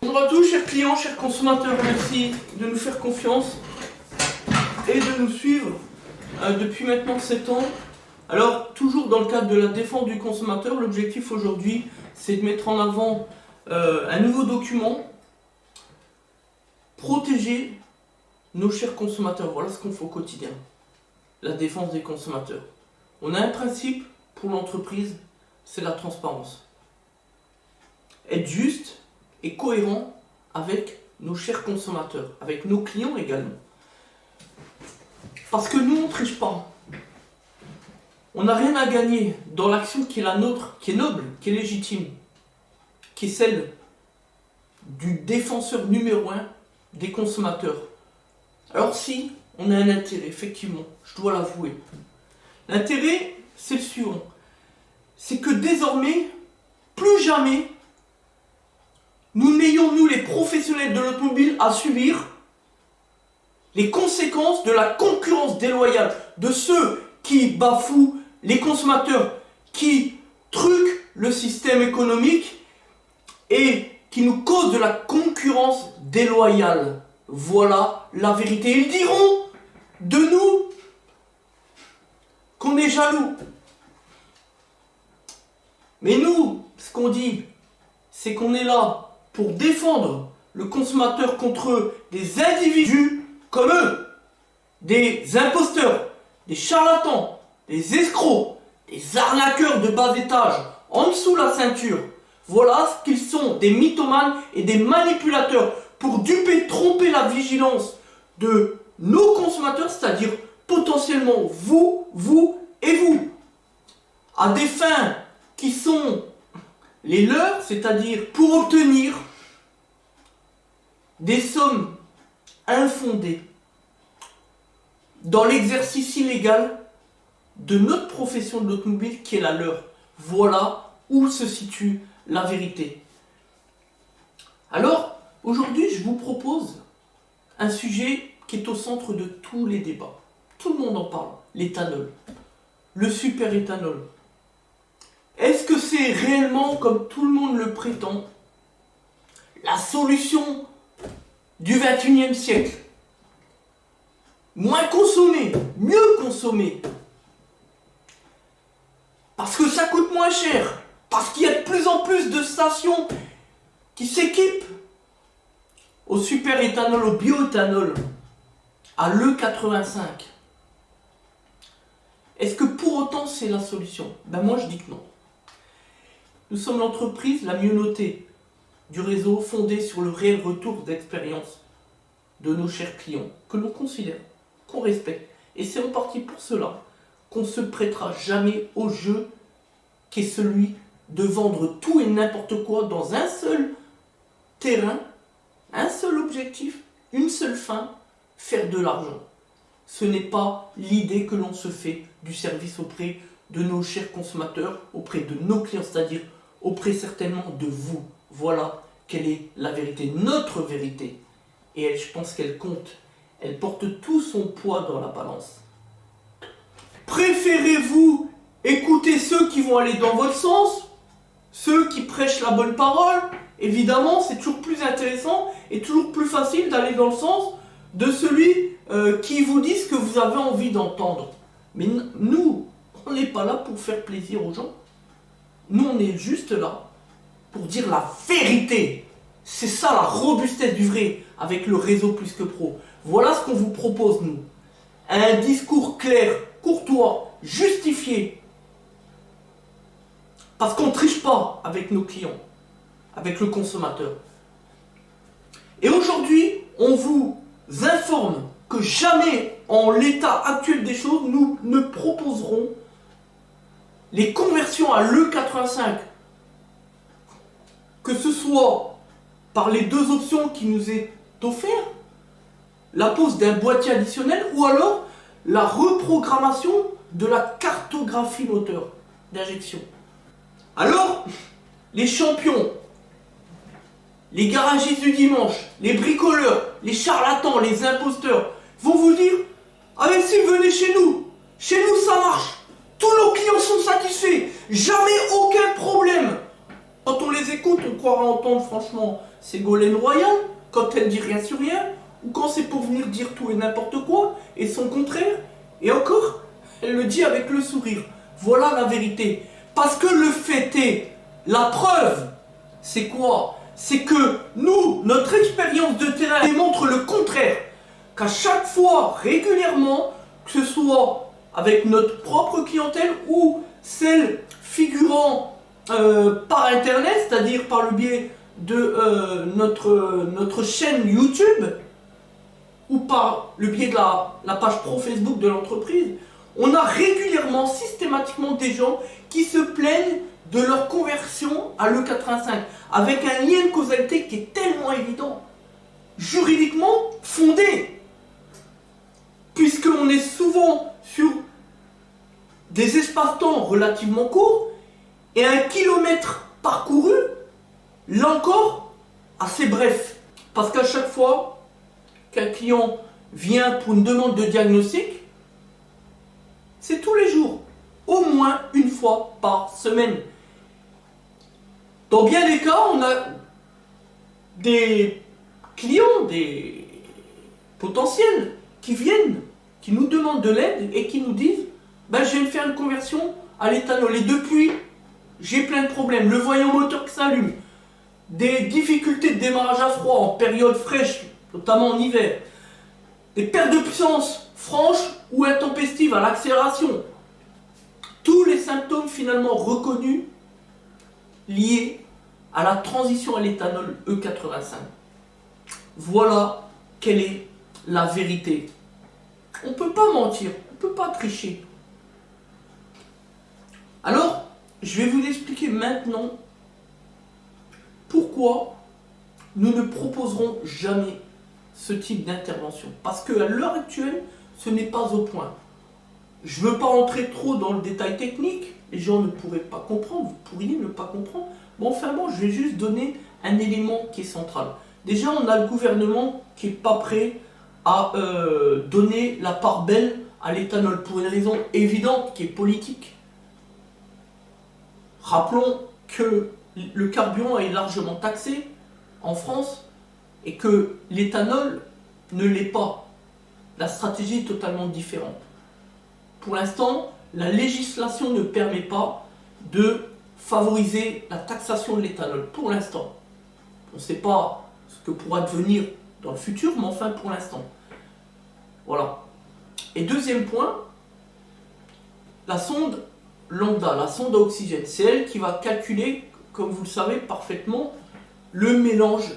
Bonjour à tous, chers clients, chers consommateurs, merci de nous faire confiance et de nous suivre depuis maintenant 7 ans. Alors, toujours dans le cadre de la défense du consommateur, l'objectif aujourd'hui, c'est de mettre en avant un nouveau document, protéger nos chers consommateurs. Voilà ce qu'on fait au quotidien, la défense des consommateurs. On a un principe pour l'entreprise, c'est la transparence. Être juste et cohérent avec nos chers consommateurs, avec nos clients également. Parce que nous, on ne triche pas. On n'a rien à gagner dans l'action qui est la nôtre, qui est noble, qui est légitime, qui est celle du défenseur numéro 1 des consommateurs. Alors si, on a un intérêt, effectivement, je dois l'avouer. L'intérêt, c'est le suivant. C'est que désormais, plus jamais, nous n'ayons, nous les professionnels de l'automobile, à subir les conséquences de la concurrence déloyale de ceux qui bafouent les consommateurs, qui truquent le système économique et qui nous causent de la concurrence déloyale. Voilà la vérité. Ils diront de nous qu'on est jaloux. Mais nous, ce qu'on dit, c'est qu'on est là pour défendre le consommateur contre des individus comme eux, des imposteurs, des charlatans, des escrocs, des arnaqueurs de bas étage, en dessous la ceinture. Voilà ce qu'ils sont, des mythomanes et des manipulateurs pour duper, tromper la vigilance de nos consommateurs, c'est-à-dire potentiellement vous et vous, à des fins qui sont les leurs, c'est-à-dire pour obtenir des sommes infondées dans l'exercice illégal de notre profession de l'automobile qui est la leur. Voilà où se situe la vérité. Alors, aujourd'hui, je vous propose un sujet qui est au centre de tous les débats. Tout le monde en parle, l'éthanol, le super-éthanol. Est-ce que c'est réellement, comme tout le monde le prétend, la solution du 21e siècle? Moins consommer, mieux consommer. Parce que ça coûte moins cher. Parce qu'il y a de plus en plus de stations qui s'équipent au super-éthanol, au bioéthanol, à l'E85. Est-ce que pour autant c'est la solution? Ben moi je dis que non. Nous sommes l'entreprise la mieux notée du réseau, fondée sur le réel retour d'expérience de nos chers clients, que l'on considère, qu'on respecte. Et c'est en partie pour cela qu'on ne se prêtera jamais au jeu qui est celui de vendre tout et n'importe quoi dans un seul terrain, un seul objectif, une seule fin, faire de l'argent. Ce n'est pas l'idée que l'on se fait du service auprès de nos chers consommateurs, auprès de nos clients, c'est-à-dire auprès certainement de vous. Voilà quelle est la vérité, notre vérité. Et elle, je pense qu'elle compte. Elle porte tout son poids dans la balance. Préférez-vous écouter ceux qui vont aller dans votre sens, ceux qui prêchent la bonne parole? Évidemment, c'est toujours plus intéressant et toujours plus facile d'aller dans le sens de celui qui vous dit ce que vous avez envie d'entendre. Mais nous, on n'est pas là pour faire plaisir aux gens. Nous, on est juste là pour dire la vérité. C'est ça la robustesse du vrai avec le réseau Plus que Pro. Voilà ce qu'on vous propose, nous. Un discours clair, courtois, justifié. Parce qu'on ne triche pas avec nos clients, avec le consommateur. Et aujourd'hui, on vous informe que jamais, en l'état actuel des choses, nous ne proposerons les conversions à l'E85, que ce soit par les deux options qui nous est offert, la pose d'un boîtier additionnel ou alors la reprogrammation de la cartographie moteur d'injection. Alors, les champions, les garagistes du dimanche, les bricoleurs, les charlatans, les imposteurs vont vous dire « Ah mais si, venez chez nous ça marche, tous nos clients sont satisfaits, jamais aucun problème !» Quand on les les écoute, on croira entendre franchement Ségolène Royal, quand elle dit rien sur rien, ou quand c'est pour venir dire tout et n'importe quoi, et son contraire, et encore, elle le dit avec le sourire. Voilà la vérité. Parce que le fait est, la preuve, c'est quoi? C'est que nous, notre expérience de terrain démontre le contraire. Qu'à chaque fois, régulièrement, que ce soit avec notre propre clientèle ou celle figurant par Internet, c'est-à-dire par le biais de notre chaîne YouTube, ou par le biais de la page pro Facebook de l'entreprise, on a régulièrement, systématiquement des gens qui se plaignent de leur conversion à l'E85, avec un lien de causalité qui est tellement évident, juridiquement fondé, puisqu'on est souvent sur des espaces-temps relativement courts, et un kilomètre parcouru, là encore, assez bref. Parce qu'à chaque fois qu'un client vient pour une demande de diagnostic, c'est tous les jours, au moins une fois par semaine. Dans bien des cas, on a des clients, des potentiels, qui viennent, qui nous demandent de l'aide et qui nous disent ben, je viens de faire une conversion à l'éthanol et depuis, j'ai plein de problèmes. Le voyant moteur qui s'allume, des difficultés de démarrage à froid en période fraîche, notamment en hiver, des pertes de puissance franches ou intempestives à l'accélération. Tous les symptômes finalement reconnus liés à la transition à l'éthanol E85. Voilà quelle est la vérité. On ne peut pas mentir, on ne peut pas tricher. Alors, je vais vous expliquer maintenant pourquoi nous ne proposerons jamais ce type d'intervention. Parce qu'à l'heure actuelle, ce n'est pas au point. Je ne veux pas entrer trop dans le détail technique, les gens ne pourraient pas comprendre, vous pourriez ne pas comprendre. Bon, enfin bon, je vais juste donner un élément qui est central. Déjà, on a le gouvernement qui n'est pas prêt à donner la part belle à l'éthanol pour une raison évidente qui est politique. Rappelons que le carburant est largement taxé en France et que l'éthanol ne l'est pas. La stratégie est totalement différente. Pour l'instant, la législation ne permet pas de favoriser la taxation de l'éthanol. Pour l'instant. On ne sait pas ce que pourra devenir dans le futur, mais enfin pour l'instant. Voilà. Et deuxième point, la sonde lambda, la sonde à oxygène, c'est elle qui va calculer, comme vous le savez parfaitement, le mélange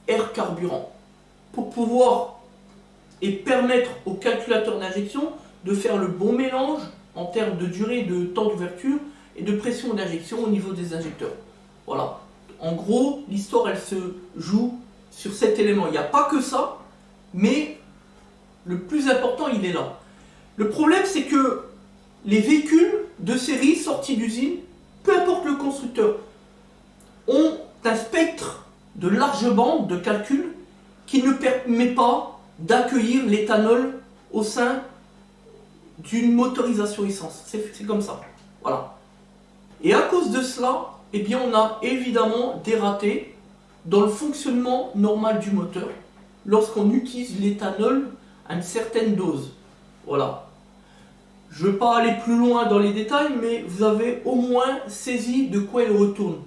air-carburant pour pouvoir et permettre au calculateur d'injection de faire le bon mélange en termes de durée, de temps d'ouverture et de pression d'injection au niveau des injecteurs. Voilà. En gros, l'histoire, elle se joue sur cet élément. Il n'y a pas que ça, mais le plus important, il est là. Le problème, c'est que les véhicules de série sortis d'usine, peu importe le constructeur, ont un spectre de large bande de calcul qui ne permet pas d'accueillir l'éthanol au sein d'une motorisation essence. C'est comme ça. Voilà. Et à cause de cela, eh bien, on a évidemment des ratés dans le fonctionnement normal du moteur lorsqu'on utilise l'éthanol à une certaine dose. Voilà. Je ne veux pas aller plus loin dans les détails, mais vous avez au moins saisi de quoi il retourne.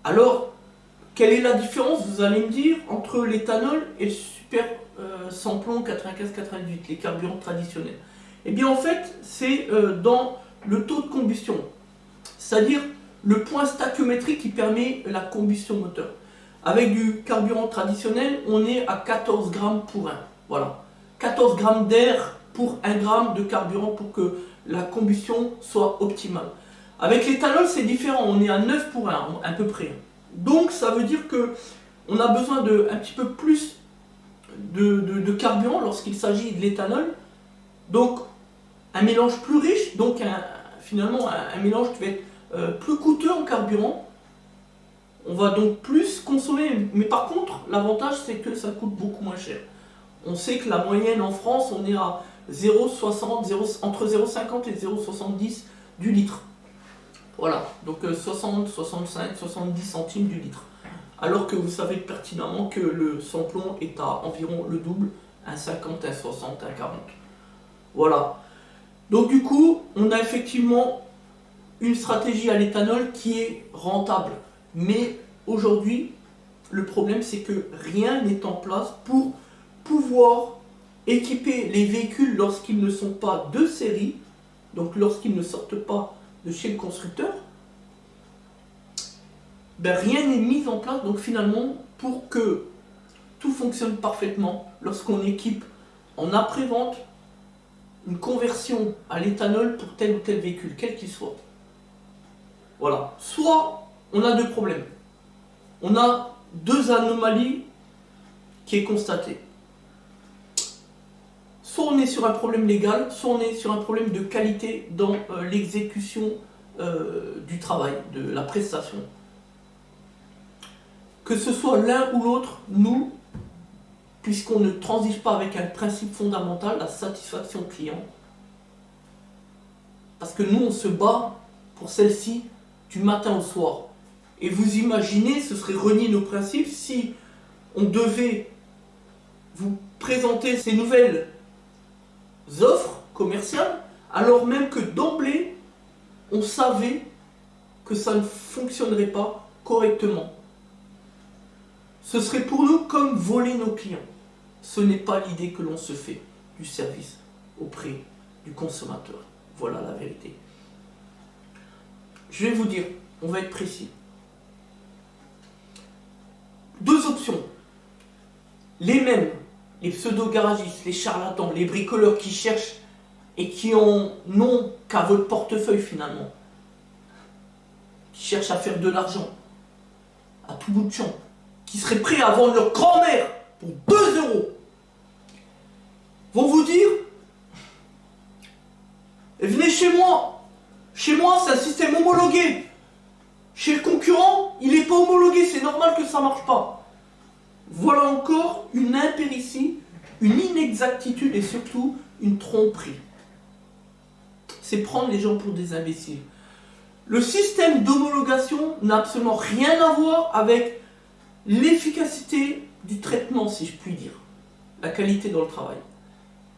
Alors, quelle est la différence, vous allez me dire, entre l'éthanol et le super samplon 95-98, les carburants traditionnels? Eh bien, en fait, c'est dans le taux de combustion, c'est-à-dire le point stöchiométrique qui permet la combustion moteur. Avec du carburant traditionnel, on est à 14 grammes pour 1. Voilà. 14 grammes d'air pour 1 gramme de carburant pour que la combustion soit optimale. Avec l'éthanol, c'est différent. On est à 9 pour 1, à peu près. Donc, ça veut dire qu'on a besoin de un petit peu plus de carburant lorsqu'il s'agit de l'éthanol. Donc, un mélange plus riche, donc finalement un mélange qui va être plus coûteux en carburant. On va donc plus consommer, mais par contre, l'avantage c'est que ça coûte beaucoup moins cher. On sait que la moyenne en France, on est à 0,60, entre 0,50 et 0,70 du litre. Voilà, donc 60, 65, 70 centimes du litre. Alors que vous savez pertinemment que le sans-plomb est à environ le double, 1,50, 1,60, 1,40. Voilà. Donc du coup, on a effectivement une stratégie à l'éthanol qui est rentable. Mais aujourd'hui, le problème c'est que rien n'est en place pour pouvoir équiper les véhicules lorsqu'ils ne sont pas de série, donc lorsqu'ils ne sortent pas de chez le constructeur. Ben, rien n'est mis en place, donc finalement, pour que tout fonctionne parfaitement, lorsqu'on équipe en après-vente une conversion à l'éthanol pour tel ou tel véhicule, quel qu'il soit. Voilà. Soit on a deux problèmes. On a deux anomalies qui est constatée. Soit on est sur un problème légal, soit on est sur un problème de qualité dans l'exécution du travail, de la prestation. Que ce soit l'un ou l'autre, nous, puisqu'on ne transige pas avec un principe fondamental, la satisfaction client, parce que nous, on se bat pour celle-ci du matin au soir. Et vous imaginez, ce serait renier nos principes si on devait vous présenter ces nouvelles offres commerciales, alors même que d'emblée, on savait que ça ne fonctionnerait pas correctement. Ce serait pour nous comme voler nos clients. Ce n'est pas l'idée que l'on se fait du service auprès du consommateur. Voilà la vérité. Je vais vous dire, on va être précis. Deux options. Les mêmes, les pseudo-garagistes, les charlatans, les bricoleurs qui cherchent et qui n'ont qu'à votre portefeuille finalement, qui cherchent à faire de l'argent à tout bout de champ, qui seraient prêts à vendre leur grand-mère pour 2 euros, vont vous dire venez chez moi. Chez moi, c'est un système homologué. Chez le concurrent, il n'est pas homologué, c'est normal que ça ne marche pas. Voilà encore une impéritie, une inexactitude et surtout une tromperie. C'est prendre les gens pour des imbéciles. Le système d'homologation n'a absolument rien à voir avec l'efficacité du traitement, si je puis dire, la qualité dans le travail.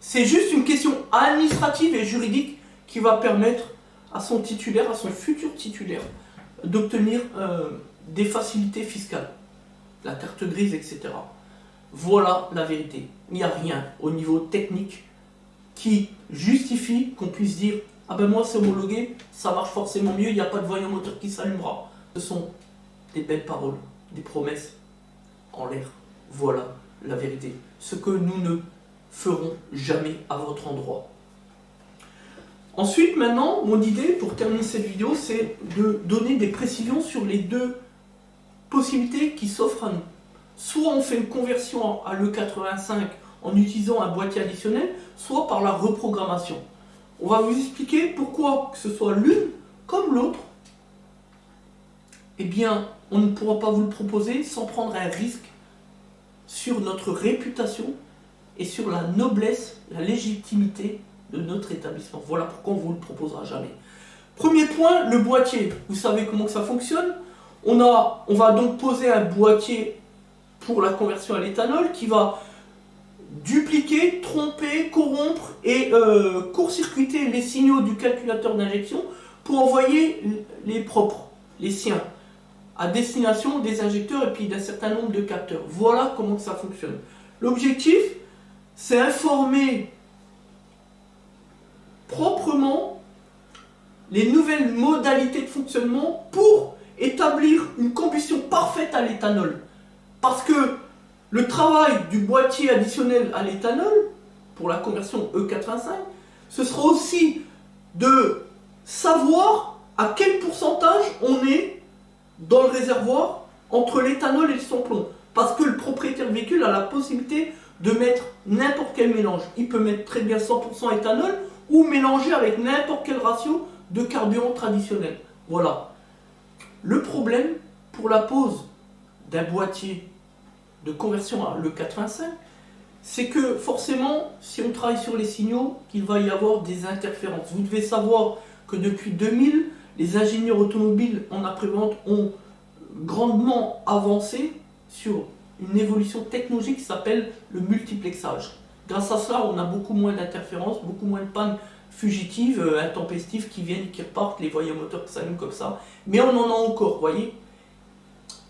C'est juste une question administrative et juridique qui va permettre à son titulaire, à son futur titulaire, d'obtenir des facilités fiscales, la carte grise, etc. Voilà la vérité. Il n'y a rien au niveau technique qui justifie qu'on puisse dire « Ah ben moi c'est homologué, ça marche forcément mieux, il n'y a pas de voyant moteur qui s'allumera ». Ce sont des belles paroles, des promesses en l'air. Voilà la vérité. Ce que nous ne ferons jamais à votre endroit. Ensuite, maintenant, mon idée pour terminer cette vidéo, c'est de donner des précisions sur les deux possibilités qui s'offrent à nous. Soit on fait une conversion à l'E85 en utilisant un boîtier additionnel, soit par la reprogrammation. On va vous expliquer pourquoi, que ce soit l'une comme l'autre, eh bien, on ne pourra pas vous le proposer sans prendre un risque sur notre réputation et sur la noblesse, la légitimité de notre établissement. Voilà pourquoi on ne vous le proposera jamais. Premier point, le boîtier. Vous savez comment que ça fonctionne. On va donc poser un boîtier pour la conversion à l'éthanol qui va dupliquer, tromper, corrompre et court-circuiter les signaux du calculateur d'injection pour envoyer les propres, les siens, à destination des injecteurs et puis d'un certain nombre de capteurs. Voilà comment ça fonctionne. L'objectif, c'est informer proprement les nouvelles modalités de fonctionnement pour établir une combustion parfaite à l'éthanol. Parce que le travail du boîtier additionnel à l'éthanol, pour la conversion E85, ce sera aussi de savoir à quel pourcentage on est dans le réservoir entre l'éthanol et le sans-plomb. Parce que le propriétaire de véhicule a la possibilité de mettre n'importe quel mélange. Il peut mettre très bien 100% éthanol ou mélanger avec n'importe quel ratio de carburant traditionnel. Voilà. Le problème pour la pose d'un boîtier de conversion à l'E85, c'est que forcément, si on travaille sur les signaux, qu'il va y avoir des interférences. Vous devez savoir que depuis 2000, les ingénieurs automobiles en après-vente ont grandement avancé sur une évolution technologique qui s'appelle le multiplexage. Grâce à cela, on a beaucoup moins d'interférences, beaucoup moins de pannes fugitives, intempestives qui viennent, qui repartent, les voyants moteurs qui s'allument comme ça. Mais on en a encore, vous voyez.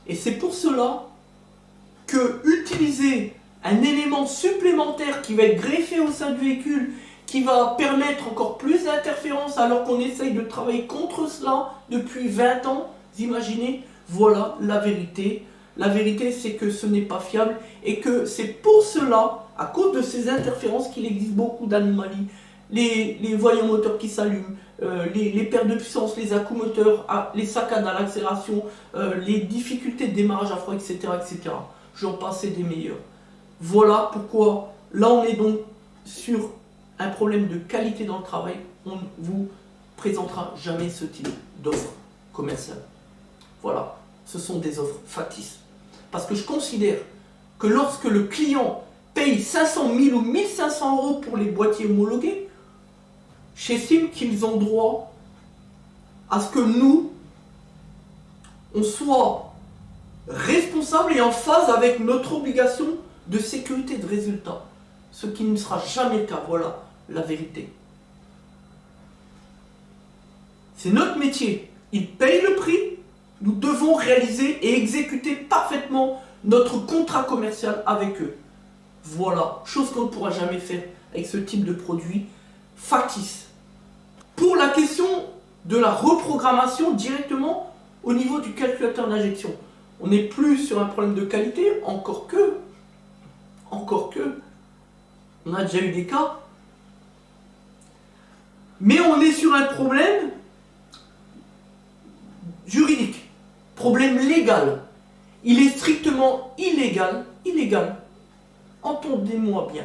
Et c'est pour cela que utiliser un élément supplémentaire qui va être greffé au sein du véhicule, qui va permettre encore plus d'interférences alors qu'on essaye de travailler contre cela depuis 20 ans, vous imaginez, voilà la vérité. La vérité, c'est que ce n'est pas fiable et que c'est pour cela, à cause de ces interférences, qu'il existe beaucoup d'anomalies. Les voyants moteurs qui s'allument, les pertes de puissance, les à-coups moteurs, les saccades à l'accélération, les difficultés de démarrage à froid, etc. etc. J'en passais des meilleurs. Voilà pourquoi, là on est donc sur un problème de qualité dans le travail. On ne vous présentera jamais ce type d'offre commerciale. Voilà, ce sont des offres factices. Parce que je considère que lorsque le client paye 500 000 ou 1500 euros pour les boîtiers homologués, j'estime qu'ils ont droit à ce que nous, on soit responsables et en phase avec notre obligation de sécurité de résultat. Ce qui ne sera jamais le cas, voilà la vérité. C'est notre métier. Ils payent le prix. Nous devons réaliser et exécuter parfaitement notre contrat commercial avec eux. Voilà, chose qu'on ne pourra jamais faire avec ce type de produit factice. Pour la question de la reprogrammation directement au niveau du calculateur d'injection, on n'est plus sur un problème de qualité, encore que, on a déjà eu des cas, mais on est sur un problème juridique. Problème légal. Il est strictement illégal, entendez-moi bien,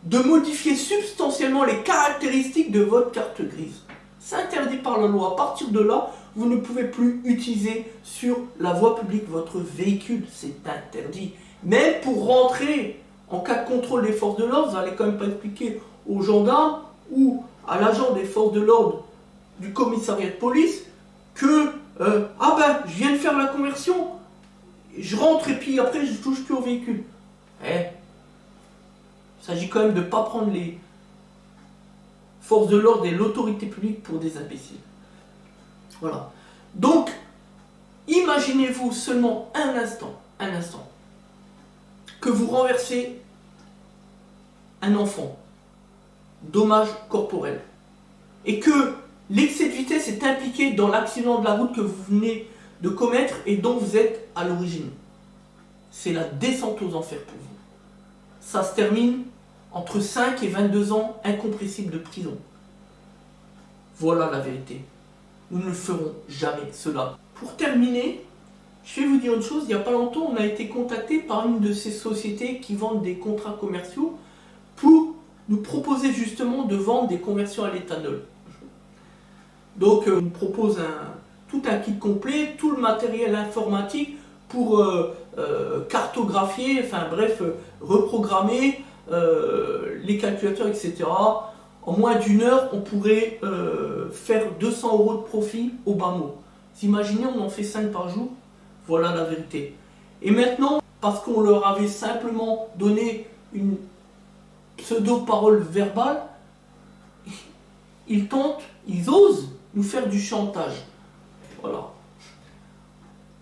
de modifier substantiellement les caractéristiques de votre carte grise. C'est interdit par la loi. À partir de là, vous ne pouvez plus utiliser sur la voie publique votre véhicule. C'est interdit. Même pour rentrer en cas de contrôle des forces de l'ordre, vous n'allez quand même pas expliquer aux gendarmes ou à l'agent des forces de l'ordre du commissariat de police que ah ben, je viens de faire la conversion, je rentre et puis après je ne touche plus au véhicule. Il s'agit quand même de ne pas prendre les forces de l'ordre et l'autorité publique pour des imbéciles. Voilà. Donc, imaginez-vous seulement un instant, que vous renversez un enfant, dommage corporel, et que l'excès de vitesse est impliqué dans l'accident de la route que vous venez de commettre et dont vous êtes à l'origine. C'est la descente aux enfers pour vous. Ça se termine entre 5 et 22 ans incompressibles de prison. Voilà la vérité. Nous ne ferons jamais cela. Pour terminer, je vais vous dire une chose. Il n'y a pas longtemps, on a été contacté par une de ces sociétés qui vendent des contrats commerciaux pour nous proposer justement de vendre des conversions à l'éthanol. Donc on propose tout un kit complet, tout le matériel informatique pour cartographier, enfin bref, reprogrammer les calculateurs, etc. En moins d'une heure, on pourrait faire 200 euros de profit au bas mot. Vous imaginez, on en fait 5 par jour. Voilà la vérité. Et maintenant, parce qu'on leur avait simplement donné une pseudo-parole verbale, ils tentent, ils osent nous faire du chantage. Voilà.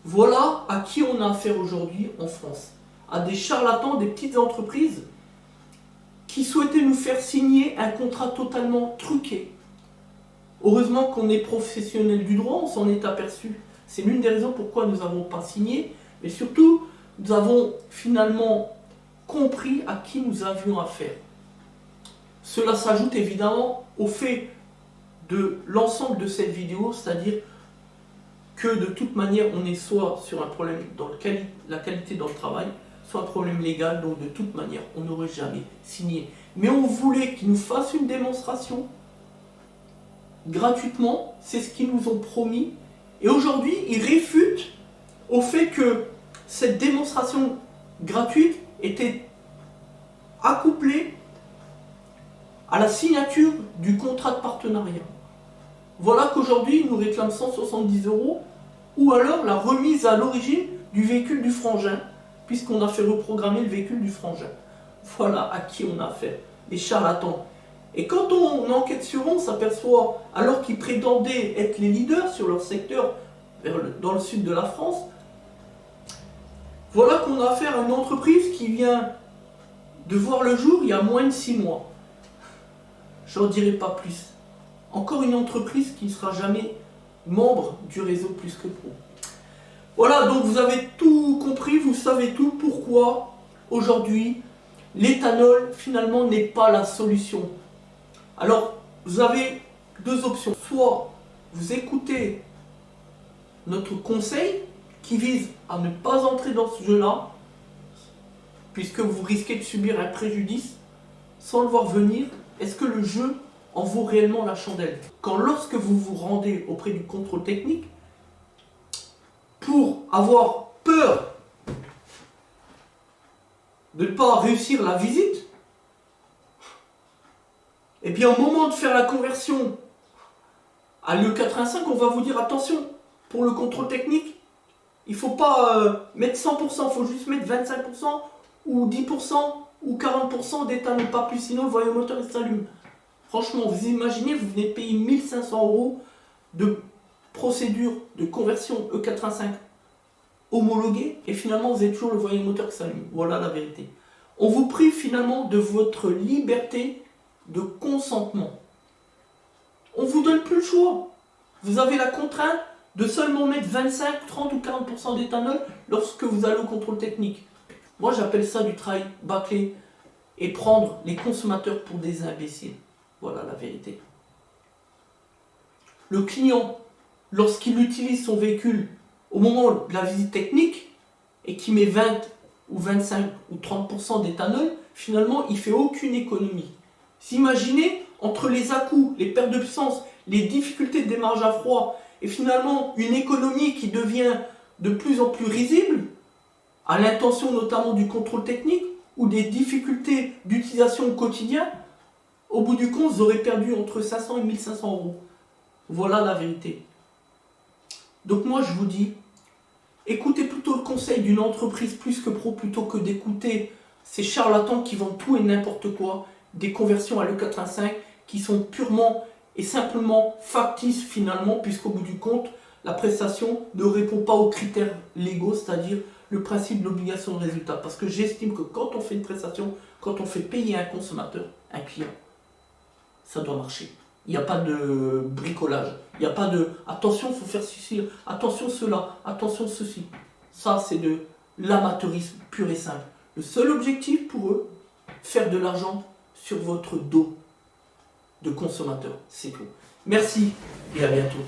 Voilà à qui on a affaire aujourd'hui en France. À des charlatans, des petites entreprises qui souhaitaient nous faire signer un contrat totalement truqué. Heureusement qu'on est professionnel du droit, on s'en est aperçu. C'est l'une des raisons pourquoi nous n'avons pas signé, mais surtout, nous avons finalement compris à qui nous avions affaire. Cela s'ajoute évidemment au fait de l'ensemble de cette vidéo, c'est-à-dire que de toute manière on est soit sur un problème dans la qualité dans le travail, soit un problème légal, donc de toute manière on n'aurait jamais signé. Mais on voulait qu'ils nous fassent une démonstration gratuitement, c'est ce qu'ils nous ont promis, et aujourd'hui ils réfutent au fait que cette démonstration gratuite était accouplée à la signature du contrat de partenariat. Voilà qu'aujourd'hui, ils nous réclament 170 €, ou alors la remise à l'origine du véhicule du frangin, puisqu'on a fait reprogrammer le véhicule du frangin. Voilà à qui on a affaire, les charlatans. Et quand on enquête sur eux, on s'aperçoit, alors qu'ils prétendaient être les leaders sur leur secteur dans le sud de la France, voilà qu'on a affaire à une entreprise qui vient de voir le jour il y a moins de 6 mois. J'en dirai pas plus. Encore une entreprise qui ne sera jamais membre du réseau Plus que Pro. Voilà, donc vous avez tout compris, vous savez tout pourquoi aujourd'hui l'éthanol finalement n'est pas la solution. Alors vous avez deux options. Soit vous écoutez notre conseil qui vise à ne pas entrer dans ce jeu-là, puisque vous risquez de subir un préjudice sans le voir venir. Est-ce que le jeu en vaut réellement la chandelle? Quand lorsque vous vous rendez auprès du contrôle technique, pour avoir peur de ne pas réussir la visite, et bien au moment de faire la conversion à l'E85, on va vous dire attention, pour le contrôle technique, il ne faut pas mettre 100%, il faut juste mettre 25% ou 10% ou 40% d'éthanol, pas plus, sinon le voyant-moteur il s'allume. Franchement, vous imaginez, vous venez de payer 1500 € de procédure de conversion E85 homologuée et finalement vous avez toujours le voyant-moteur qui s'allume. Voilà la vérité. On vous prive finalement de votre liberté de consentement. On ne vous donne plus le choix. Vous avez la contrainte de seulement mettre 25, 30 ou 40% d'éthanol lorsque vous allez au contrôle technique. Moi j'appelle ça du travail bâclé et prendre les consommateurs pour des imbéciles. Voilà la vérité. Le client, lorsqu'il utilise son véhicule au moment de la visite technique et qu'il met 20 ou 25 ou 30% d'éthanol, finalement il ne fait aucune économie. Imaginez, entre les à-coups, les pertes de puissance, les difficultés de démarrage à froid et finalement une économie qui devient de plus en plus risible, à l'intention notamment du contrôle technique ou des difficultés d'utilisation au quotidien, au bout du compte, vous aurez perdu entre 500 et 1500 €. Voilà la vérité. Donc moi je vous dis, écoutez plutôt le conseil d'une entreprise Plus que Pro plutôt que d'écouter ces charlatans qui vendent tout et n'importe quoi, des conversions à l'E85 qui sont purement et simplement factices finalement, puisqu'au bout du compte, la prestation ne répond pas aux critères légaux, c'est-à-dire le principe de l'obligation de résultat. Parce que j'estime que quand on fait une prestation, quand on fait payer un consommateur, un client, ça doit marcher. Il n'y a pas de bricolage. Il n'y a pas de attention, il faut faire ceci, attention cela, attention ceci. Ça, c'est de l'amateurisme pur et simple. Le seul objectif pour eux, faire de l'argent sur votre dos de consommateur. C'est tout. Merci et à bientôt.